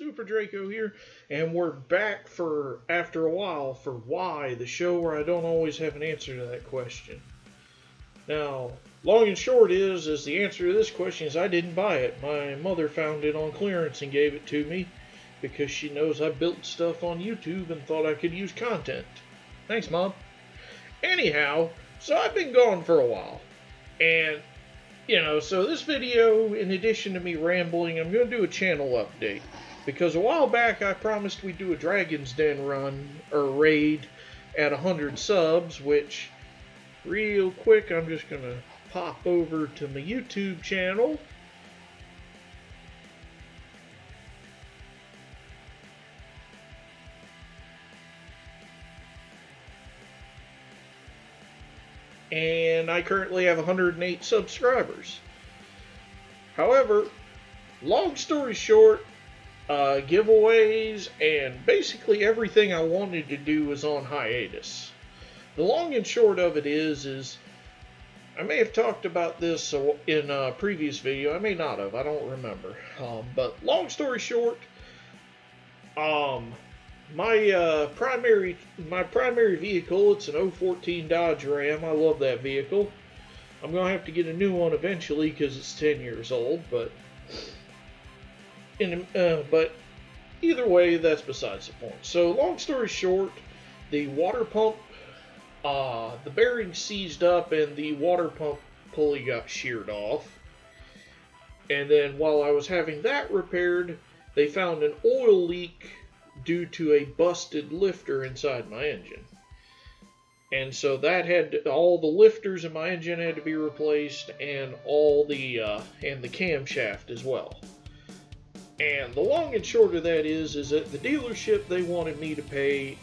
Super Draco here, and we're back for after a while for Why, the show where I don't always have an answer to that question. Now, long and short is the answer to this question is I didn't buy it. My mother found it on clearance and gave it to me because she knows I built stuff on YouTube and thought I could use content. Thanks, Mom. Anyhow, so I've been gone for a while, and so this video, in addition to me rambling, I'm going to do a channel update. Because a while back I promised we'd do a Dragon's Den run, or raid, at 100 subs, which, real quick, I'm just going to pop over to my YouTube channel. And I currently have 108 subscribers. However, long story short, giveaways and basically everything I wanted to do was on hiatus. The long and short of it is I may have talked about this in a previous video. I may not have. I don't remember. But long story short, my primary vehicle, it's an 014 Dodge Ram. I love that vehicle. I'm going to have to get a new one eventually because it's 10 years old, but either way, that's besides the point. So long story short, the water pump, the bearing seized up and the water pump pulley got sheared off. And then while I was having that repaired, they found an oil leak due to a busted lifter inside my engine. And so that all the lifters in my engine had to be replaced, and all the camshaft as well. And the long and short of that is that the dealership, they wanted me to pay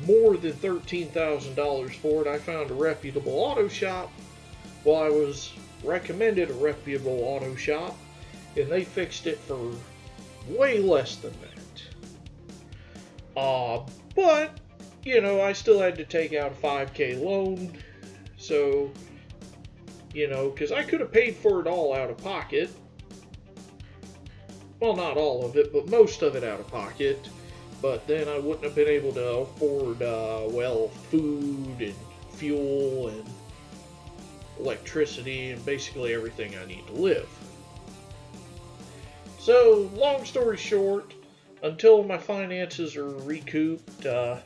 more than $13,000 for it. I found a reputable auto shop. Well, I was recommended a reputable auto shop, and they fixed it for way less than that. But, I still had to take out a $5,000 loan, so, because I could have paid for it all out of pocket. Well, not all of it, but most of it out of pocket. But then I wouldn't have been able to afford, food and fuel and electricity and basically everything I need to live. So, long story short, until my finances are recouped, all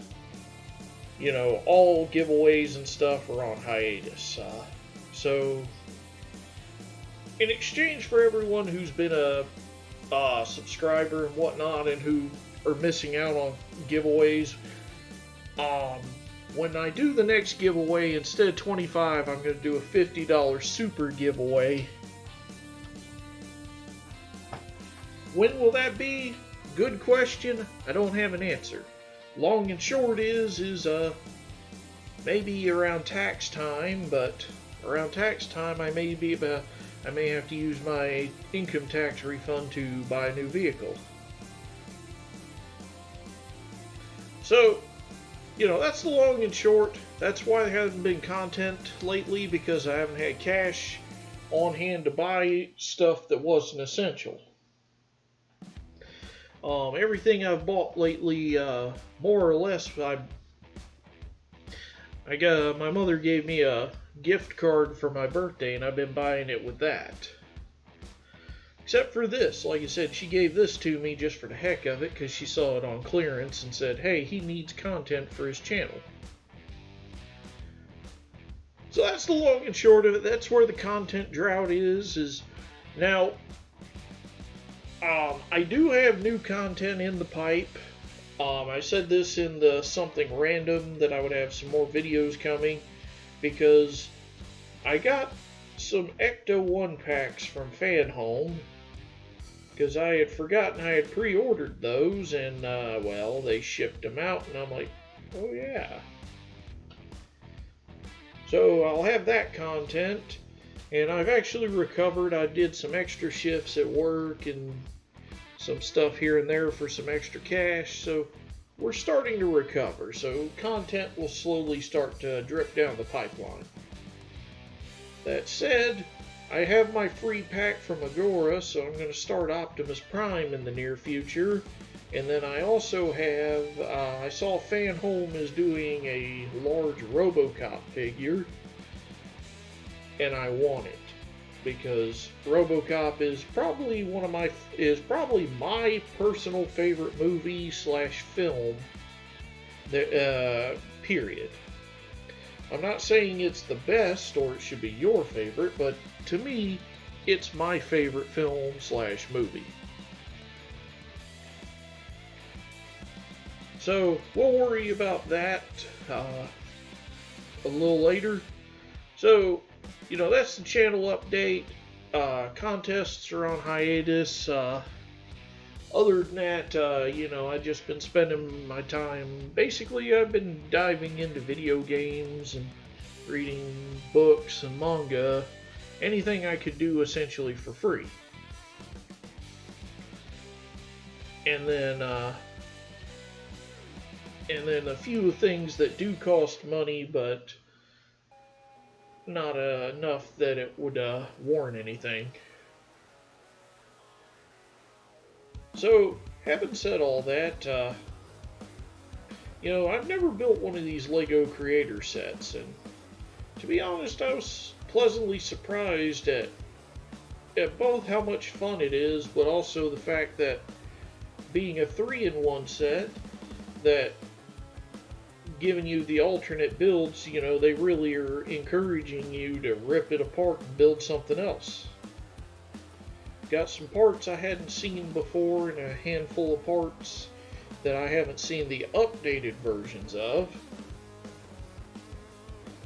giveaways and stuff are on hiatus. So, in exchange for everyone who's been a subscriber and whatnot and who are missing out on giveaways, when I do the next giveaway, instead of $25, I'm going to do a $50 super giveaway. When will that be? Good question. I don't have an answer. Long and short is maybe around tax time, but around tax time I may have to use my income tax refund to buy a new vehicle. So, that's the long and short. That's why there hasn't been content lately, because I haven't had cash on hand to buy stuff that wasn't essential. Everything I've bought lately, more or less, my mother gave me a gift card for my birthday, and I've been buying it with that. Except for this, like I said, she gave this to me just for the heck of it, because she saw it on clearance and said, hey, he needs content for his channel. So that's the long and short of it. That's where the content drought is now. I do have new content in the pipe. I said this in the something random that I would have some more videos coming, because I got some Ecto 1 packs from Fan Home, because I had forgotten I had pre-ordered those, and they shipped them out, and I'm like, oh yeah. So I'll have that content, and I've actually recovered. I did some extra shifts at work and some stuff here and there for some extra cash, so we're starting to recover. So content will slowly start to drip down the pipeline. That said, I have my free pack from Agora, so I'm going to start Optimus Prime in the near future. And then I also have, I saw Fan Home is doing a large RoboCop figure, and I want it because RoboCop is probably my personal favorite movie slash film. Period. I'm not saying it's the best or it should be your favorite, but to me, it's my favorite film slash movie. So we'll worry about that a little later. So, that's the channel update. Contests are on hiatus. Other than that, I've just been spending my time. Basically, I've been diving into video games and reading books and manga. Anything I could do essentially for free. And then a few things that do cost money, but not enough that it would warrant anything. So, having said all that, I've never built one of these Lego creator sets, and to be honest, I was pleasantly surprised at both how much fun it is, but also the fact that being a 3-in-1 set, that giving you the alternate builds, they really are encouraging you to rip it apart and build something else. Got some parts I hadn't seen before and a handful of parts that I haven't seen the updated versions of.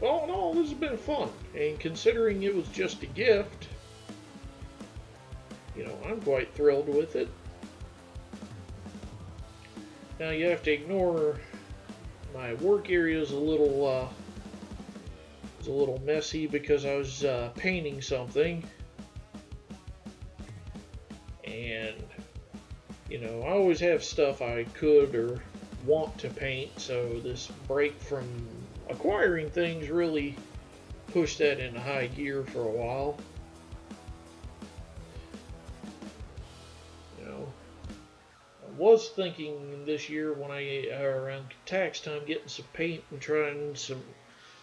All in all, this has been fun, and considering it was just a gift, I'm quite thrilled with it. Now you have to ignore my work area is a little messy because I was painting something. And, I always have stuff I could or want to paint, so this break from acquiring things really pushed that into high gear for a while. I was thinking this year when around tax time, getting some paint and trying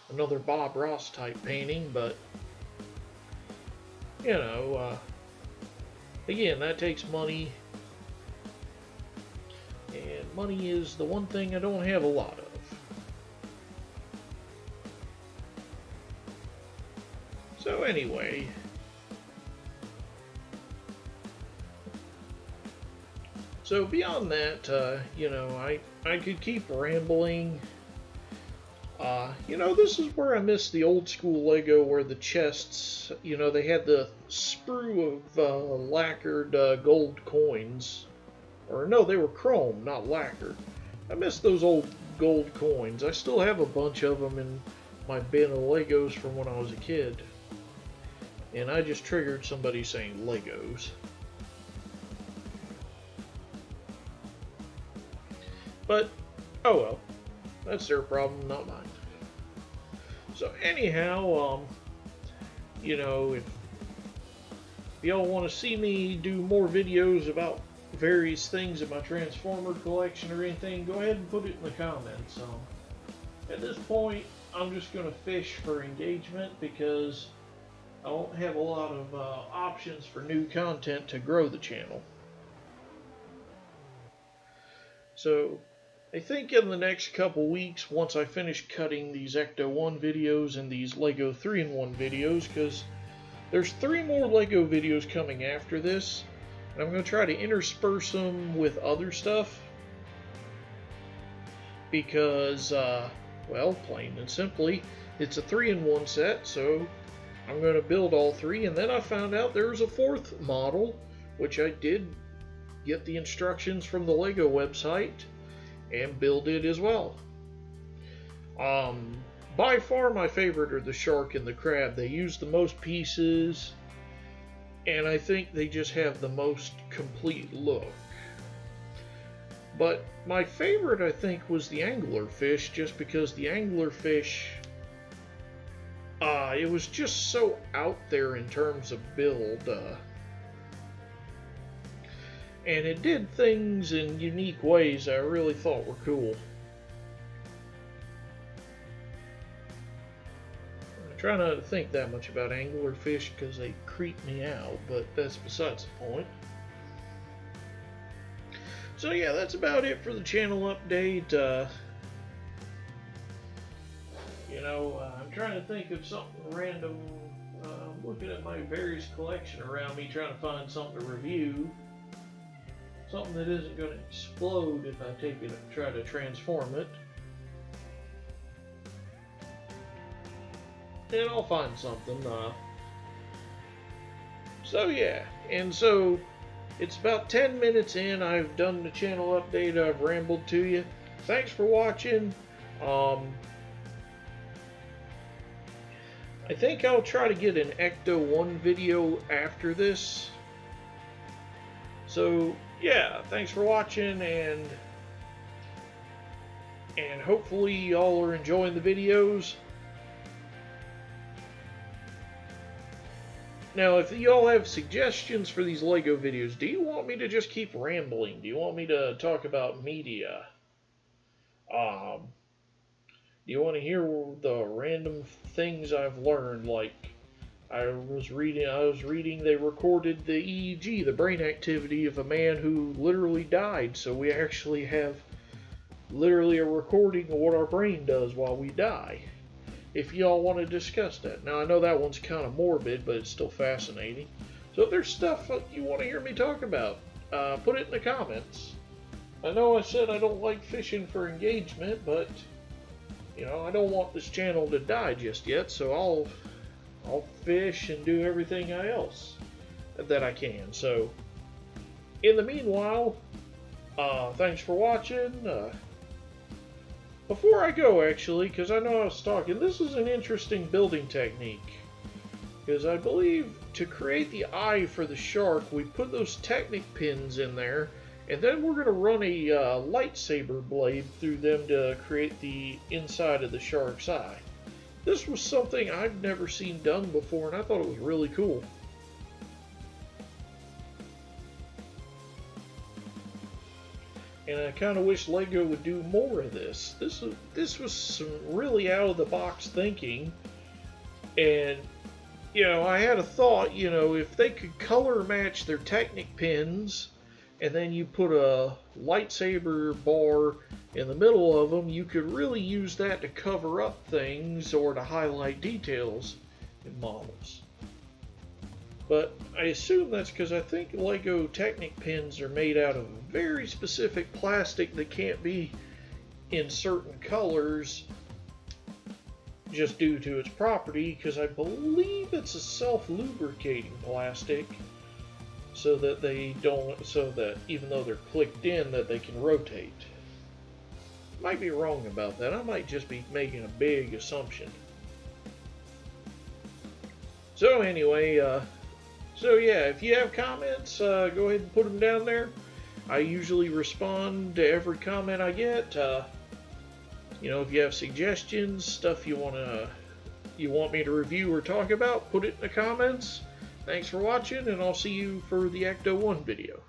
another Bob Ross type painting, but, again, that takes money, and money is the one thing I don't have a lot of. So anyway, so beyond that, I could keep rambling. This is where I miss the old school Lego where the chests, they had the sprue of lacquered gold coins. Or no, they were chrome, not lacquered. I miss those old gold coins. I still have a bunch of them in my bin of Legos from when I was a kid. And I just triggered somebody saying Legos. But, oh well. That's their problem, not mine. So anyhow, if y'all want to see me do more videos about various things in my Transformer collection or anything, go ahead and put it in the comments. At this point, I'm just going to fish for engagement because I don't have a lot of options for new content to grow the channel. So, I think in the next couple weeks, once I finish cutting these Ecto 1 videos and these Lego 3-in-1 videos, because there's 3 more Lego videos coming after this, and I'm going to try to intersperse them with other stuff, because, well, plain and simply, it's a 3-in-1 set, so I'm going to build all 3, and then I found out there was a 4th model, which I did get the instructions from the Lego website, and build it as well. By far my favorite are the shark and the crab. They use the most pieces, and I think they just have the most complete look. But my favorite, I think, was the anglerfish, just because the anglerfish It was just so out there in terms of build, and it did things in unique ways I really thought were cool. I try not to think that much about anglerfish because they creep me out, but that's besides the point. So yeah, that's about it for the channel update. I'm trying to think of something random. I'm looking at my various collection around me, trying to find something to review. Something that isn't going to explode if I take it and try to transform it. And I'll find something. So yeah, and so it's about 10 minutes in. I've done the channel update. I've rambled to you. Thanks for watching. I think I'll try to get an Ecto 1 video after this. So yeah, thanks for watching, and hopefully y'all are enjoying the videos. Now, if y'all have suggestions for these LEGO videos, do you want me to just keep rambling? Do you want me to talk about media? Do you want to hear the random things I've learned? Like, I was reading they recorded the EEG, the brain activity of a man who literally died. So we actually have literally a recording of what our brain does while we die. If y'all want to discuss that. Now, I know that one's kind of morbid, but it's still fascinating. So if there's stuff you want to hear me talk about, put it in the comments. I know I said I don't like fishing for engagement, but I don't want this channel to die just yet, so I'll fish and do everything else that I can. So, in the meanwhile, thanks for watching. Before I go, actually, because I know I was talking, this is an interesting building technique. Because I believe to create the eye for the shark, we put those Technic pins in there, and then we're going to run a lightsaber blade through them to create the inside of the shark's eye. This was something I've never seen done before, and I thought it was really cool. And I kind of wish LEGO would do more of this. This was some really out-of-the-box thinking. And, I had a thought, if they could color match their Technic pins, and then you put a lightsaber bar in the middle of them, you could really use that to cover up things or to highlight details in models. But I assume that's because I think LEGO Technic pins are made out of a very specific plastic that can't be in certain colors just due to its property, because I believe it's a self-lubricating plastic so that even though they're clicked in, that they can rotate. Might be wrong about that. I might just be making a big assumption. So anyway, if you have comments, go ahead and put them down there. I usually respond to every comment I get. If you have suggestions, stuff you want me to review or talk about, put it in the comments. Thanks for watching, and I'll see you for the Ecto 1 video.